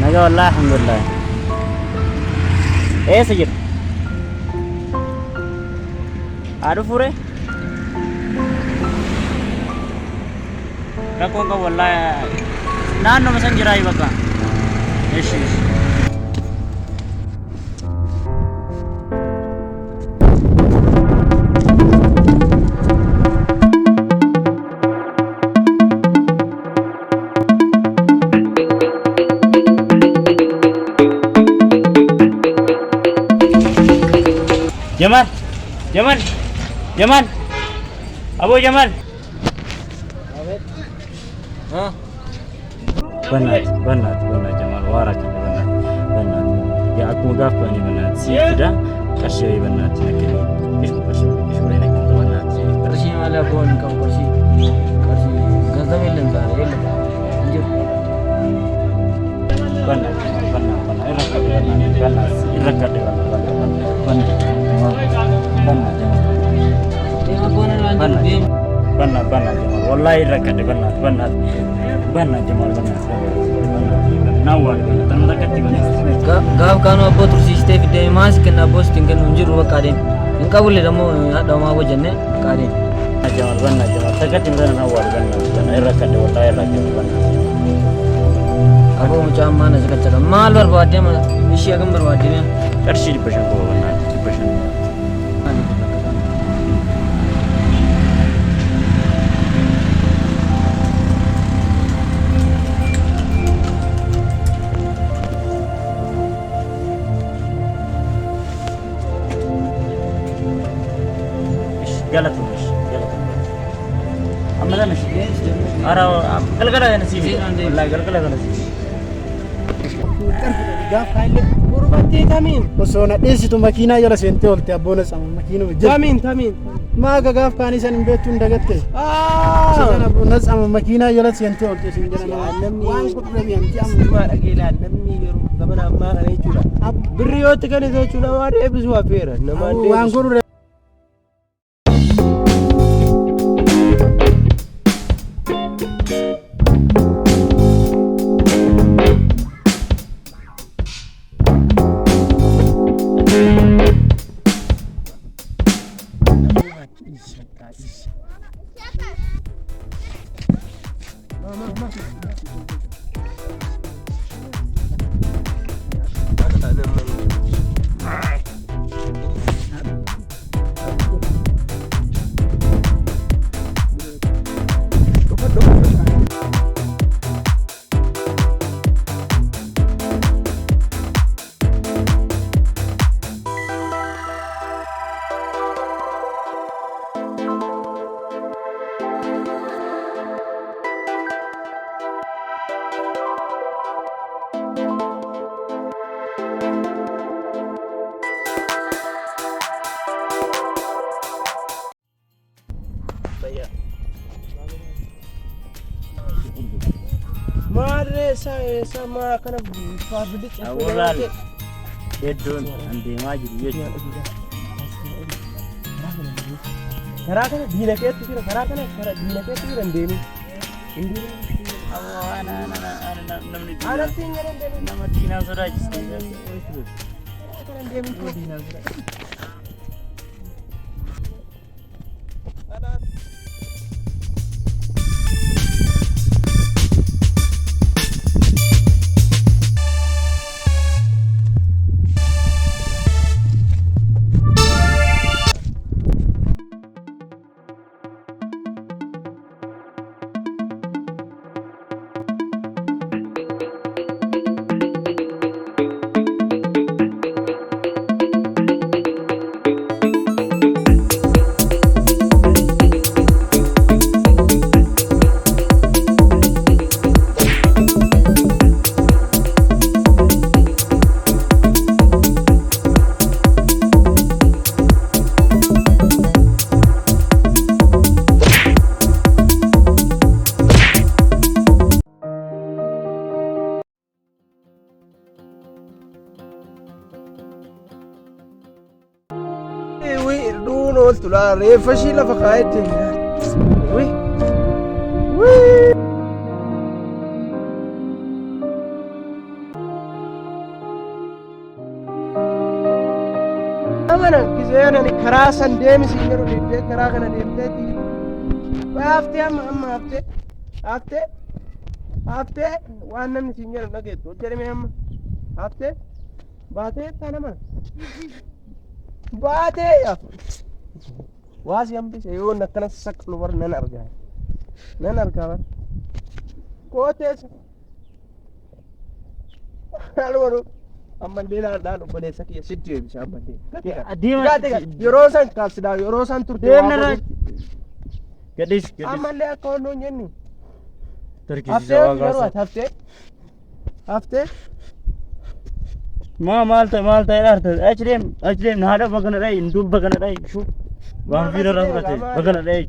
naga wallahi alhamdulillah سجل عارف فوري ركون का والله نانو مثلا جراي بقى ايش Jaman Abu Jamal ها بنات جمال وارك بنات يا اكو غافني بنات سيدا كشي بنات نكني ايش وين كنت بنات كرشي مالا بون كم كرشي غزم يلم زار يلم انجر بنات يركب بنات جمال والله يركب بنات جمال نوال تنذكرتي بنات غاف كانوا ابو ترسيستي في دي ماسك ان ابو ستنكن انجر وقادين ان قبل دمو دما وجنه قادين جمال بنات تكتي من نوال بنات يركب والله يركب بنات ابو مجام ما نزكت مال بربادي ما اشي كم بربادي كرشي بشن بو بنات بشن غلط أما مش أرى قلقلة نسيبي والله قلقلة نسيبي gaaf kaalle غربتي تامين osoo dheessitu makiinaa jala seentee oolte abboona sama makiinuma jala تامين maaga gaaf kaanii san hin beektu hin dagatte sana abboona sama makiinaa jala seentee oolte sin jedhama namni waan kudurame amti amma dhageelaan namni yeroo gabana ammaa kana jechuudha birriyootti kan isa jechuudha waan eebbisu affeera namaan waan kudurame sama kana fabrik awalal bedon ande majid yejo karakana dina keetu kira karakana dina keetu kira ndeni indi awana namni ana tingere ndeni nama dina sodaj kana ndeni dina sodaj la reeffa ishii lafa kaa'etti wi amana kiseenani karaa san deemisi yeroo deemtee karaa kana deemteeti baaftee amma haftee waan namni siin jedhu dhageettu jedhame amma haftee baatee tanama baatee waasi hambise yoo nakkana saqqalu war nan argaa war kootees alwaru amma deelaan obboleessa kiyya sitti eebisa amma yeroo san kaasidaa yeroo san turte gadis ammallee akka honnoon jenni haftee maalta ilaarta achi deem naada bagana dhayi ndum bagana dhayi shu waan fiira rafrate bagana dhayi